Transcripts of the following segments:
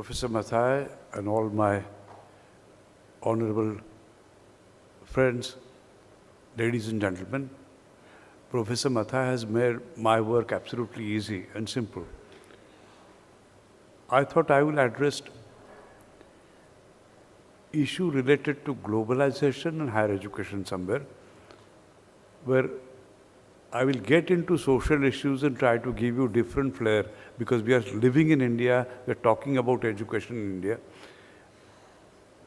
Professor Mathai and all my honorable friends, ladies and gentlemen, Professor Mathai has made my work absolutely easy and simple. I thought I will address issue related to globalization and higher education somewhere, where I will get into social issues and try to give you different flair, because we are living in India, we are talking about education in India.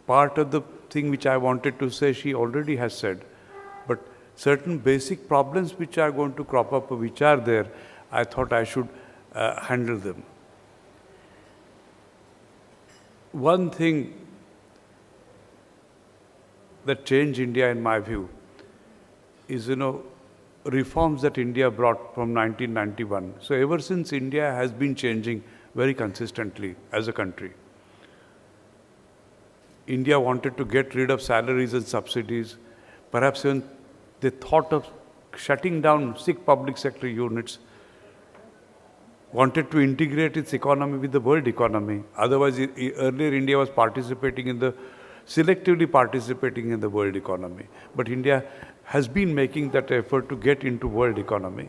Part of the thing which I wanted to say, she already has said, but certain basic problems which are going to crop up, which are there, I thought I should handle them. One thing that changed India, in my view, is, reforms that India brought from 1991. So ever since, India has been changing very consistently as a country. India wanted to get rid of salaries and subsidies. Perhaps even they thought of shutting down 6 public sector units, wanted to integrate its economy with the world economy. Otherwise, earlier India was selectively participating in the world economy. But India has been making that effort to get into world economy.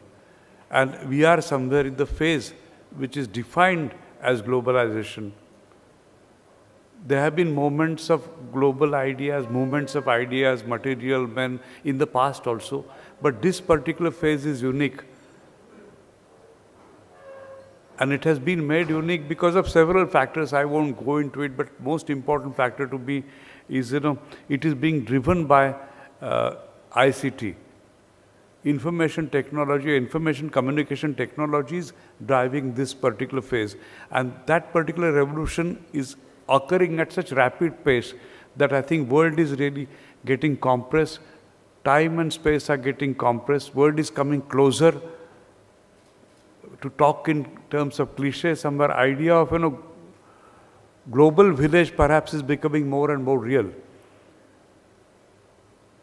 And we are somewhere in the phase which is defined as globalization. There have been moments of global ideas, movements of ideas, material men in the past also. But this particular phase is unique. And it has been made unique because of several factors. I won't go into it, but most important factor to be is, it is being driven by ICT. Information technology, information communication technologies driving this particular phase. And that particular revolution is occurring at such rapid pace that I think world is really getting compressed. Time and space are getting compressed. World is coming closer. To talk in terms of cliche, somewhere idea of global village perhaps is becoming more and more real.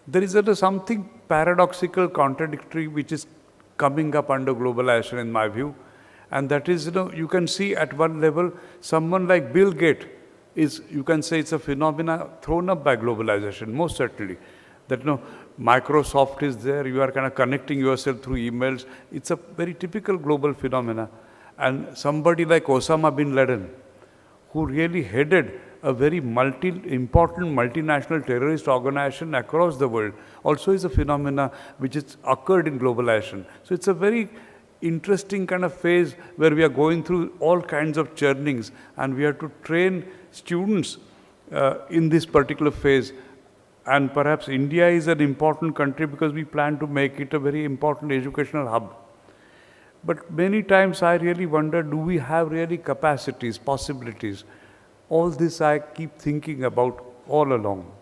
There is something paradoxical, contradictory, which is coming up under globalization, in my view, and that is, you can see at one level, someone like Bill Gates is, you can say, it's a phenomena thrown up by globalization, most certainly. That Microsoft is there, you are kind of connecting yourself through emails. It's a very typical global phenomena. And somebody like Osama bin Laden, who really headed a very important multinational terrorist organization across the world, also is a phenomena which has occurred in globalization. So it's a very interesting kind of phase where we are going through all kinds of churnings, and we have to train students in this particular phase. And perhaps India is an important country because we plan to make it a very important educational hub. But many times I really wonder, do we have really capacities, possibilities? All this I keep thinking about all along.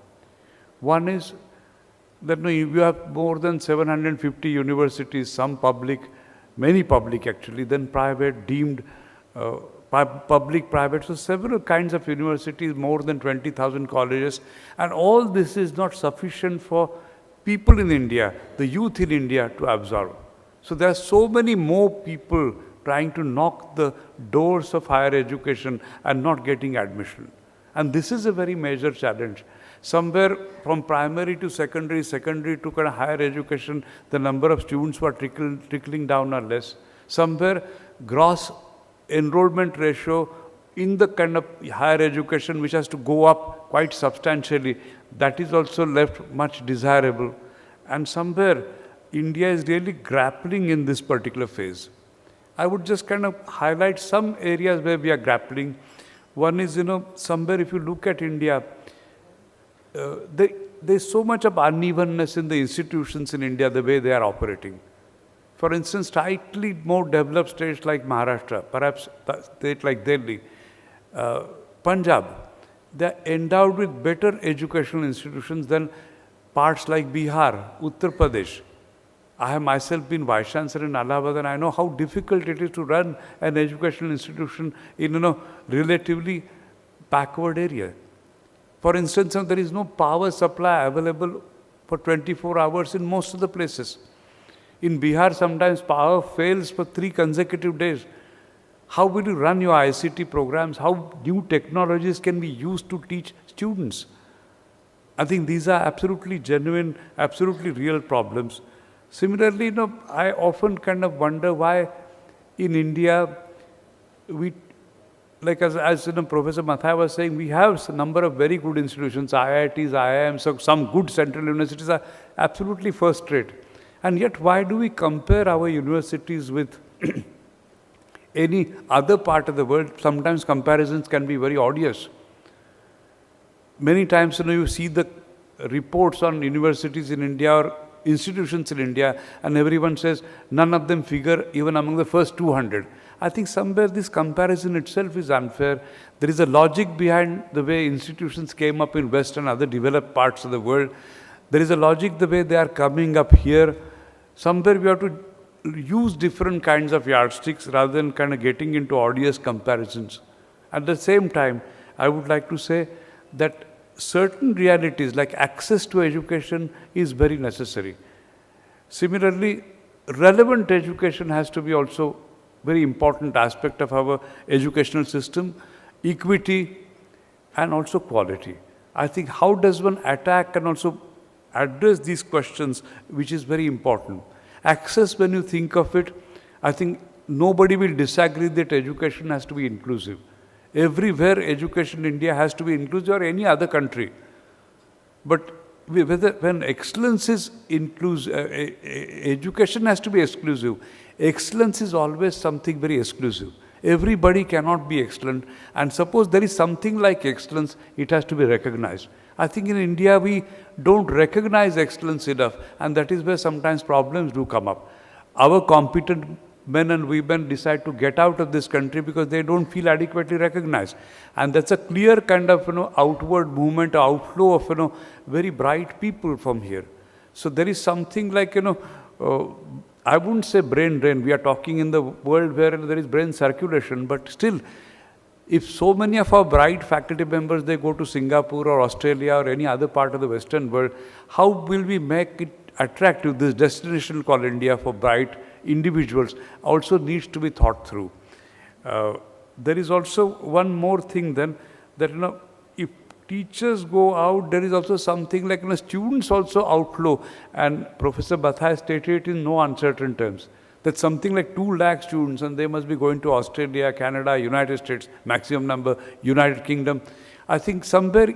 One is that you have more than 750 universities, some public, many public actually, then private, deemed public, private, so several kinds of universities, more than 20,000 colleges, and all this is not sufficient for people in India, the youth in India to absorb. So there are so many more people trying to knock the doors of higher education and not getting admission. And this is a very major challenge. Somewhere from primary to secondary, secondary to kind of higher education, the number of students who are trickling down are less. Somewhere gross enrollment ratio in the kind of higher education which has to go up quite substantially, that is also left much desirable. And somewhere India is really grappling in this particular phase. I would just kind of highlight some areas where we are grappling. One is, somewhere if you look at India, there's so much of unevenness in the institutions in India, the way they are operating. For instance, slightly more developed states like Maharashtra, perhaps a state like Delhi, Punjab, they are endowed with better educational institutions than parts like Bihar, Uttar Pradesh. I have myself been Vice Chancellor in Allahabad, and I know how difficult it is to run an educational institution in a relatively backward area. For instance, there is no power supply available for 24 hours in most of the places. In Bihar, sometimes power fails for 3 consecutive days. How will you run your ICT programs? How new technologies can be used to teach students? I think these are absolutely genuine, absolutely real problems. Similarly, I often kind of wonder why in India we, like as Professor Mathai was saying, we have a number of very good institutions, IITs, IIMs, so some good central universities are absolutely first rate. And yet, why do we compare our universities with any other part of the world? Sometimes comparisons can be very odious. Many times, you see the reports on universities in India or institutions in India, and everyone says none of them figure even among the first 200. I think somewhere this comparison itself is unfair. There is a logic behind the way institutions came up in West and other developed parts of the world. There is a logic the way they are coming up here. Somewhere we have to use different kinds of yardsticks rather than kind of getting into odious comparisons. At the same time, I would like to say that certain realities like access to education is very necessary. Similarly, relevant education has to be also very important aspect of our educational system, equity and also quality. I think how does one attack and also address these questions, which is very important. Access, when you think of it, I think nobody will disagree that education has to be inclusive. Everywhere education in India has to be inclusive, or any other country. But when excellence is inclusive, education has to be exclusive. Excellence is always something very exclusive. Everybody cannot be excellent. And suppose there is something like excellence, it has to be recognized. I think in India we don't recognize excellence enough, and that is where sometimes problems do come up. Our competent men and women decide to get out of this country because they don't feel adequately recognized. And that's a clear kind of outward movement, outflow of very bright people from here. So there is something like I wouldn't say brain drain. We are talking in the world where there is brain circulation, but still, if so many of our bright faculty members, they go to Singapore or Australia or any other part of the Western world, how will we make it attractive? This destination called India for bright individuals also needs to be thought through. There is also one more thing then, that if teachers go out, there is also something like students also outflow, and Professor Mathai stated it in no uncertain terms, that something like 2 lakh students, and they must be going to Australia, Canada, United States, maximum number, United Kingdom. I think somewhere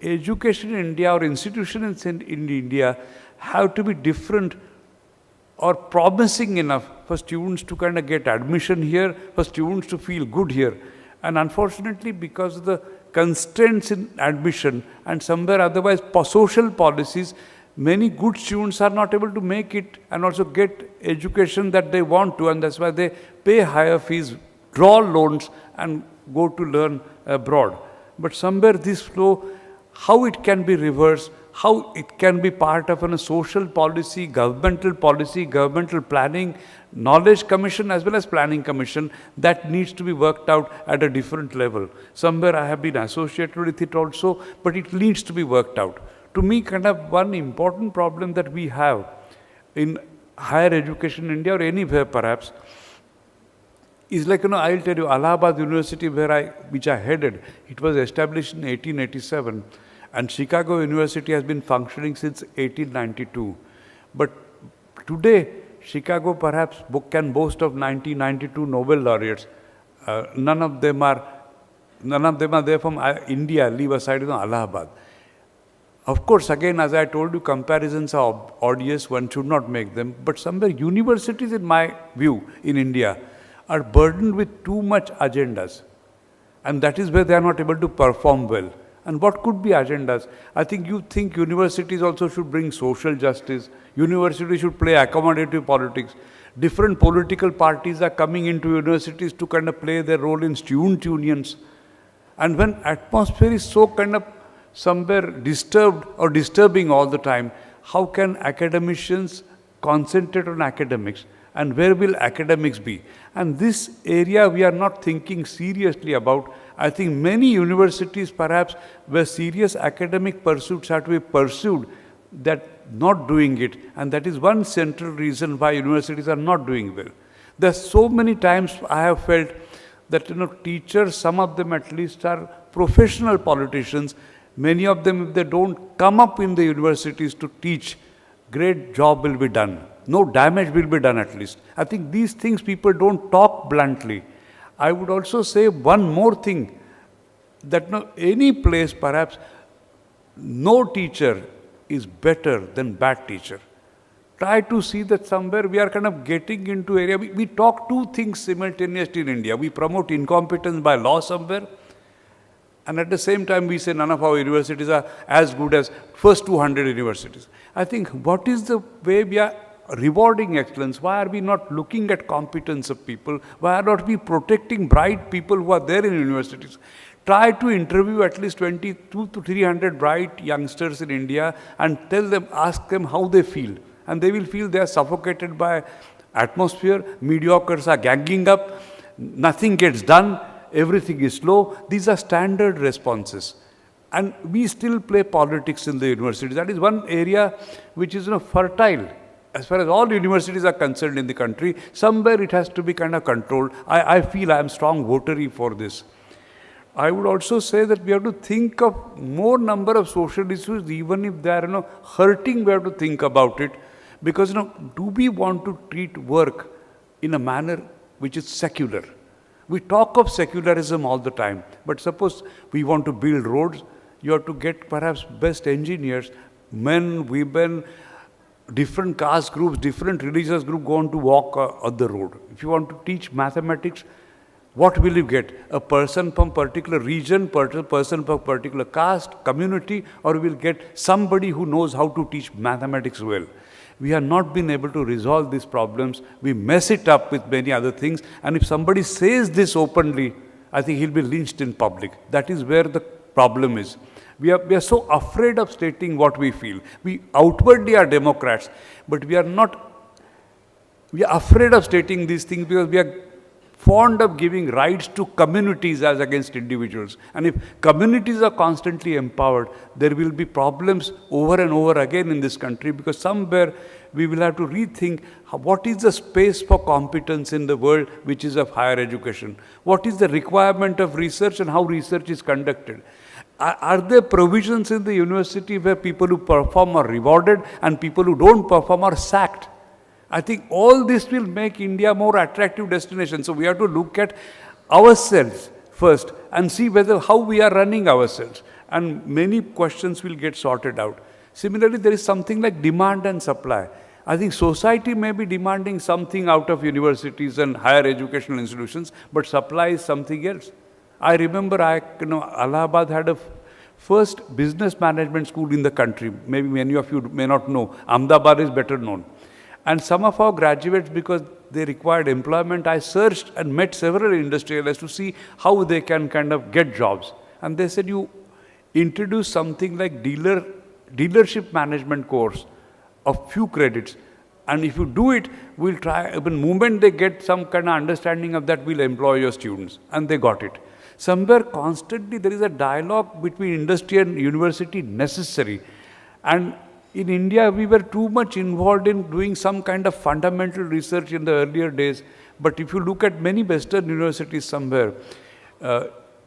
education in India or institutions in India have to be different or promising enough for students to kind of get admission here, for students to feel good here. And unfortunately, because of the constraints in admission and somewhere otherwise social policies, many good students are not able to make it and also get education that they want to, and that's why they pay higher fees, draw loans and go to learn abroad. But somewhere this flow, how it can be reversed, how it can be part of a social policy, governmental planning, knowledge commission as well as planning commission, that needs to be worked out at a different level. Somewhere I have been associated with it also, but it needs to be worked out. To me, kind of one important problem that we have in higher education in India or anywhere perhaps, is like, I'll tell you, Allahabad University which I headed, it was established in 1887. And Chicago University has been functioning since 1892. But today, Chicago perhaps can boast of 1992 Nobel laureates. None of them are there from India, leave aside Allahabad. Of course, again, as I told you, comparisons are odious, one should not make them. But somewhere universities, in my view, in India, are burdened with too much agendas. And that is where they are not able to perform well. And what could be agendas? I think universities also should bring social justice. Universities should play accommodative politics. Different political parties are coming into universities to kind of play their role in student unions. And when atmosphere is so kind of somewhere disturbed or disturbing all the time, how can academicians concentrate on academics? And where will academics be? And this area we are not thinking seriously about. I think many universities perhaps where serious academic pursuits have to be pursued, that not doing it. And that is one central reason why universities are not doing well. There's so many times I have felt that teachers, some of them at least are professional politicians. Many of them, if they don't come up in the universities to teach, great job will be done. No damage will be done at least. I think these things people don't talk bluntly. I would also say one more thing, that any place perhaps no teacher is better than bad teacher. Try to see that somewhere we are kind of getting into area. We talk two things simultaneously in India. We promote incompetence by law somewhere, and at the same time we say none of our universities are as good as first 200 universities. I think what is the way we are rewarding excellence? Why are we not looking at competence of people? Why are not we protecting bright people who are there in universities? Try to interview at least 22 to 300 bright youngsters in India and ask them how they feel. And they will feel they are suffocated by atmosphere, mediocres are ganging up, nothing gets done, everything is slow. These are standard responses. And we still play politics in the universities. That is one area which is fertile. As far as all universities are concerned in the country, somewhere it has to be kind of controlled. I feel I am strong votary for this. I would also say that we have to think of more number of social issues, even if they are hurting, we have to think about it. Because do we want to treat work in a manner which is secular? We talk of secularism all the time, but suppose we want to build roads, you have to get perhaps best engineers, men, women, different caste groups, different religious groups go on to walk on the road. If you want to teach mathematics, what will you get? A person from particular region, person from particular caste, community, or you will get somebody who knows how to teach mathematics well. We have not been able to resolve these problems. We mess it up with many other things. And if somebody says this openly, I think he'll be lynched in public. That is where the problem is. We are so afraid of stating what we feel. We outwardly are Democrats, but we are afraid of stating these things because we are fond of giving rights to communities as against individuals. And if communities are constantly empowered, there will be problems over and over again in this country, because somewhere we will have to rethink what is the space for competence in the world which is of higher education. What is the requirement of research and how research is conducted? Are there provisions in the university where people who perform are rewarded and people who don't perform are sacked? I think all this will make India a more attractive destination. So we have to look at ourselves first and see how we are running ourselves. And many questions will get sorted out. Similarly, there is something like demand and supply. I think society may be demanding something out of universities and higher educational institutions, but supply is something else. I remember Allahabad had a first business management school in the country. Maybe many of you may not know. Ahmedabad is better known. And some of our graduates, because they required employment, I searched and met several industrialists to see how they can kind of get jobs. And they said, you introduce something like dealership management course of few credits. And if you do it, we'll try, the moment they get some kind of understanding of that, we'll employ your students. And they got it. Somewhere constantly there is a dialogue between industry and university necessary. And in India, we were too much involved in doing some kind of fundamental research in the earlier days. But if you look at many Western universities somewhere,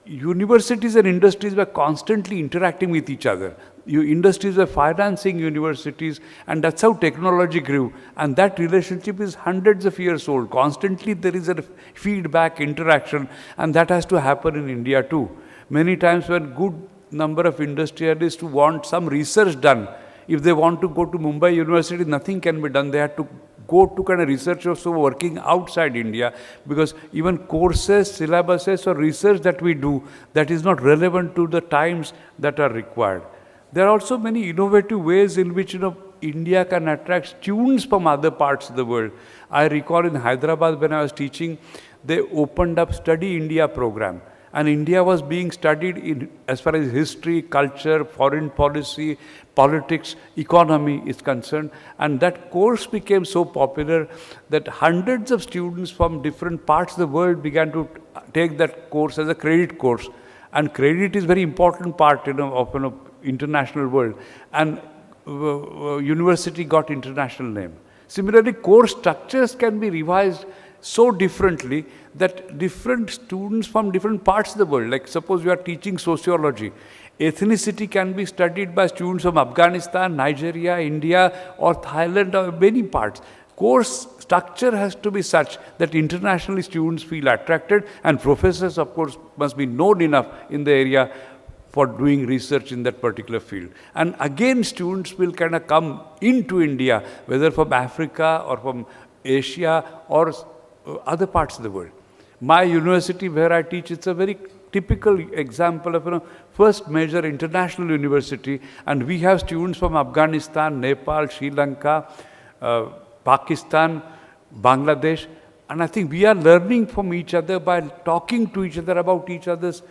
universities and industries were constantly interacting with each other. Industries were financing universities, and that's how technology grew. And that relationship is hundreds of years old. Constantly there is a feedback, interaction, and that has to happen in India too. Many times when good number of industrialists who want some research done, if they want to go to Mumbai University, nothing can be done. They have to go to kind of research also working outside India, because even courses, syllabuses or research that we do, that is not relevant to the times that are required. There are also many innovative ways in which India can attract students from other parts of the world. I recall in Hyderabad when I was teaching, they opened up Study India program. And India was being studied as far as history, culture, foreign policy, politics, economy is concerned. And that course became so popular that hundreds of students from different parts of the world began to take that course as a credit course. And credit is a very important part of international world. And university got international name. Similarly, course structures can be revised so differently that different students from different parts of the world, like suppose you are teaching sociology, ethnicity can be studied by students from Afghanistan, Nigeria, India, or Thailand, or many parts. Course structure has to be such that internationally students feel attracted, and professors, of course, must be known enough in the area for doing research in that particular field. And again, students will kind of come into India, whether from Africa or from Asia or other parts of the world. My university where I teach, it's a very typical example of first major international university, and we have students from Afghanistan, Nepal, Sri Lanka, Pakistan, Bangladesh, and I think we are learning from each other by talking to each other about each other's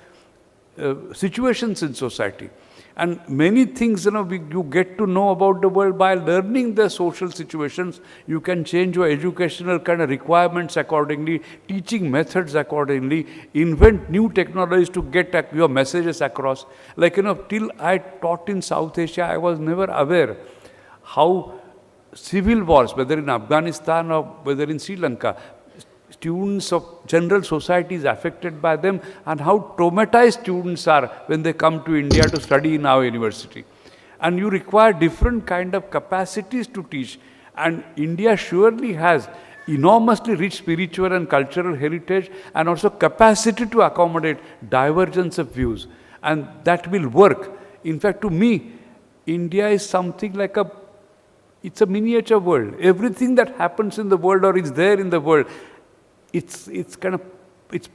situations in society. And many things, you get to know about the world by learning the social situations. You can change your educational kind of requirements accordingly, teaching methods accordingly, invent new technologies to get your messages across. Like, till I taught in South Asia, I was never aware how civil wars, whether in Afghanistan or whether in Sri Lanka, students of general society is affected by them, and how traumatized students are when they come to India to study in our university. And you require different kind of capacities to teach. And India surely has enormously rich spiritual and cultural heritage, and also capacity to accommodate divergence of views. And that will work. In fact, to me, India is something like it's a miniature world. Everything that happens in the world or is there in the world, it's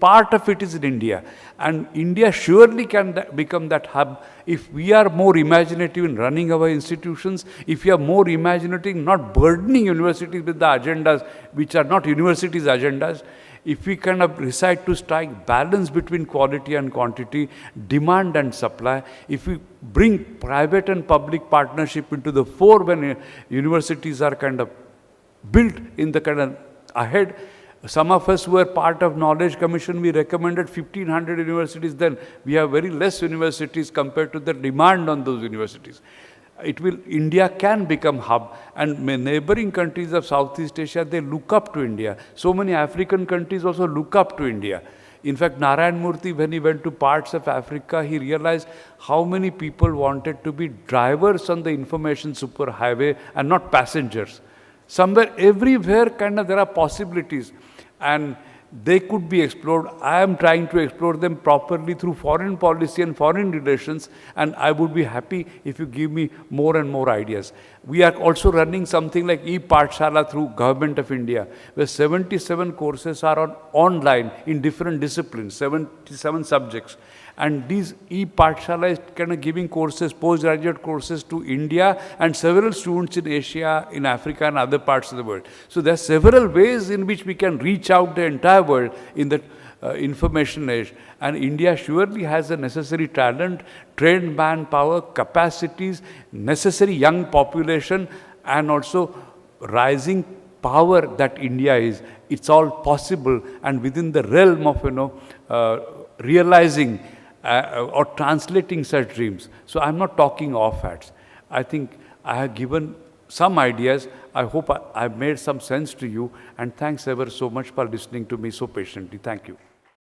part of it is in India. And India surely can become that hub if we are more imaginative in running our institutions, if we are more imaginative, not burdening universities with the agendas which are not universities' agendas, if we kind of decide to strike balance between quality and quantity, demand and supply, if we bring private and public partnership into the fore when universities are kind of built in the kind of ahead. Some of us who were part of Knowledge Commission, we recommended 1,500 universities then. We have very less universities compared to the demand on those universities. India can become hub, and neighboring countries of Southeast Asia, they look up to India. So many African countries also look up to India. In fact, Narayan Murthy, when he went to parts of Africa, he realized how many people wanted to be drivers on the information superhighway and not passengers. Somewhere, everywhere, there are possibilities, and they could be explored. I am trying to explore them properly through foreign policy and foreign relations, and I would be happy if you give me more and more ideas. We are also running something like e-Pathshala through Government of India, where 77 courses are online in different disciplines, 77 subjects. And these e-Pathshala is kind of giving courses, postgraduate courses to India and several students in Asia, in Africa and other parts of the world. So there are several ways in which we can reach out the entire world in the information age. And India surely has the necessary talent, trained manpower, capacities, necessary young population, and also rising power that India is. It's all possible and within the realm of realizing or translating such dreams. So I'm not talking off-hats. I think I have given some ideas. I hope I've made some sense to you, and thanks ever so much for listening to me so patiently. Thank you.